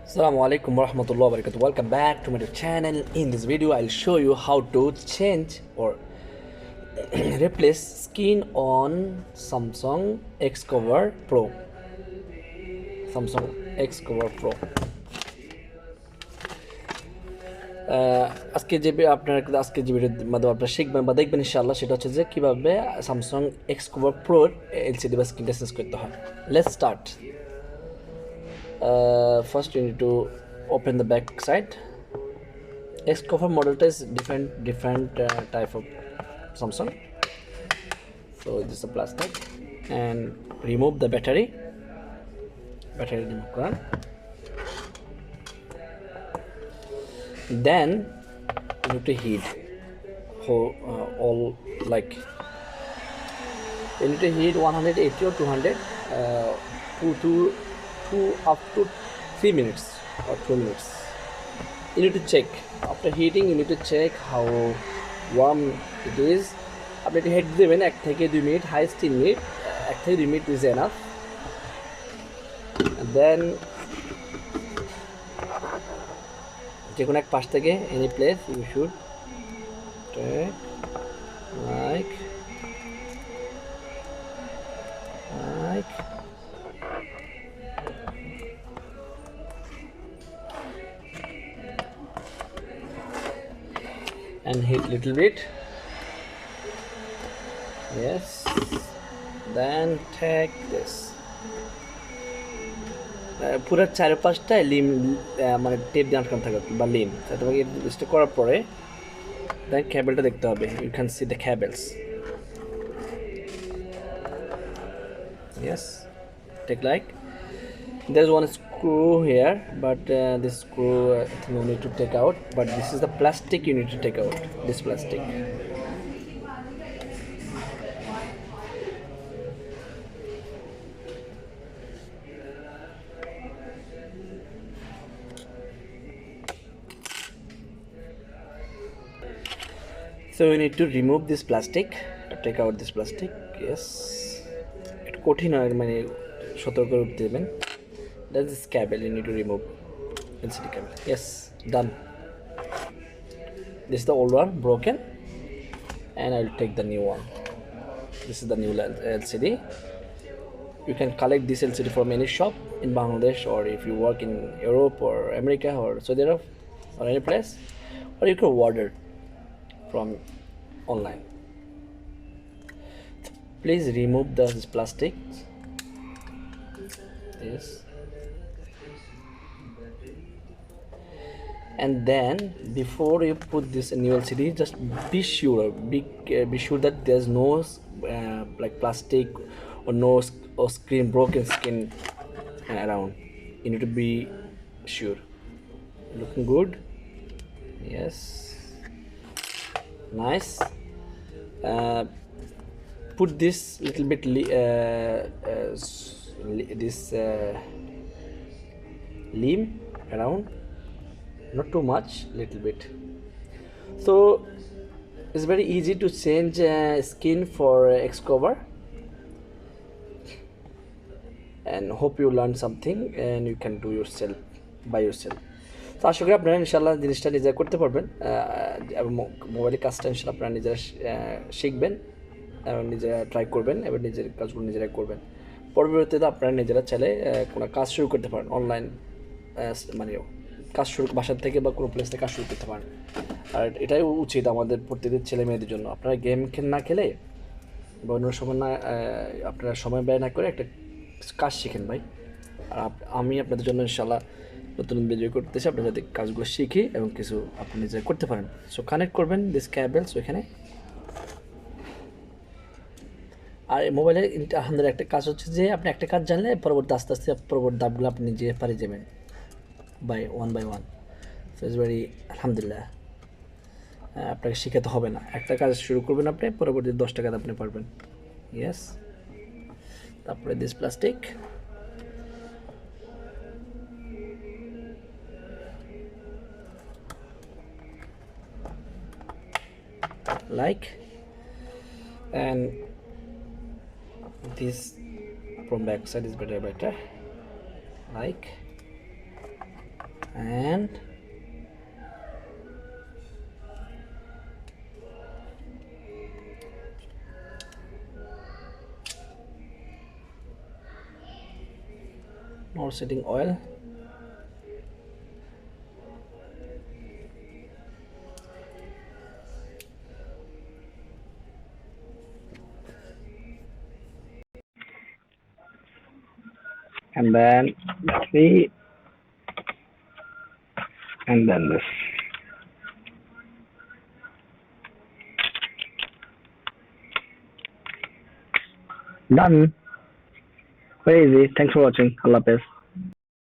Assalamu alaikum warahmatullahi wabarakatuh. Welcome back to my channel. In this video, I'll show you how to change or replace screen on Samsung Xcover Pro. Samsung Xcover Pro. আজকে যে ভিডিওর মাধ্যমে আপনারা শিখবেন বা দেখবেন ইনশাআল্লাহ সেটা হচ্ছে যে কিভাবে Samsung Xcover Pro LCD বা স্ক্রিনটা চেঞ্জ করতে হয়। Let's start. First you need to open the back side. Xcover model is different type of Samsung. So this is the plastic and remove the battery remove করেন। Then you need to heat all like you need to heat 180 or 200 to up to 3 minutes or 2 minutes. You need to check after heating. You need to check how warm it is. আপনি head দেবেন 1 থেকে 2 minute, highest 3 minute, 1 থেকে 2 minute is enough. And then যে কোনো এক পাশ থেকে any place you should take like and hit little bit. Yes, then take this পুরো চারপাশটা লিম মানে টেপ দিয়ে আটকানো থাকে বা লিম তোমাকে এটা করার পরে দেন কেবলটা দেখতে হবে। You can see the cables. Yes, take like there's one screw here, but this screw you need to take out, but this is the plastic you need to take out, this plastic. So we need to remove this plastic, take out this plastic. Yes, it কঠিন হয় মানে সতর্ক করে উঠতে দেবেন। That's this cable you need to remove, LCD cable. Yes, done. This is the old one broken and I will take the new one. This is the new LCD. You can collect this LCD from any shop in Bangladesh, or if you work in Europe or America or Saudi Arabia or any place, or you can order from online. Please remove this plastic. Yes, and then before you put this new LCD, just be sure that there's no like plastic or no or broken screen around. You need to be sure. Looking good. Yes, nice. Put this little bit this lean around, not too much, little bit. So it's very easy to change skin for Xcover, and hope you learn something and you can do yourself by yourself. তো আশা করি আপনারা ইনশাআল্লাহ জিনিসটা নিজে করতে পারবেন এবং মোবাইলের কাজটা ইনশাআল্লাহ আপনারা নিজেরা শিখবেন এবং নিজেরা ট্রাই করবেন এবং নিজের কাজগুলো নিজেরাই করবেন। পরবর্তীতে আপনারা নিজেরা চাইলে কোনো কাজ শুরু করতে পারেন, অনলাইন মানে কাজ শুরু বাসার থেকে বা কোনো প্লেস থেকে কাজ শুরু করতে পারেন। আর এটাই উচিত আমাদের প্রত্যেকটা ছেলে মেয়েদের জন্য। আপনারা গেম না খেলে বা অন্য সময় না আপনারা সময় ব্যয় না করে একটা কাজ শিখেন ভাই। আর আমি আপনাদের জন্য ইনশাআল্লাহ নতুন ভিডিও করতেছি, আপনারা যাতে কাজগুলো শিখি এবং কিছু আপনি নিজে করতে পারেন। সো কানেক্ট করবেন দিস কেবলস ওইখানে। আর মোবাইলের আলহামদুলিল্লাহ একটা কাজ হচ্ছে যে আপনি একটা কাজ জানলে পরবর্তী আস্তে আস্তে পরবর্তী ধাপগুলো আপনি নিজে পারে যাবেন by one. So it's very আলহামদুলিল্লাহ, আপনাকে শেখাতে হবে না। একটা কাজ শুরু করবেন আপনি, পরবর্তী 10টা কাজ আপনি পারবেন। ইয়েস, তারপরে this plastic like, and this from back side is better like and not setting oil. And then let's see, and then this. Done. Very easy. Thanks for watching. Allah Hafiz.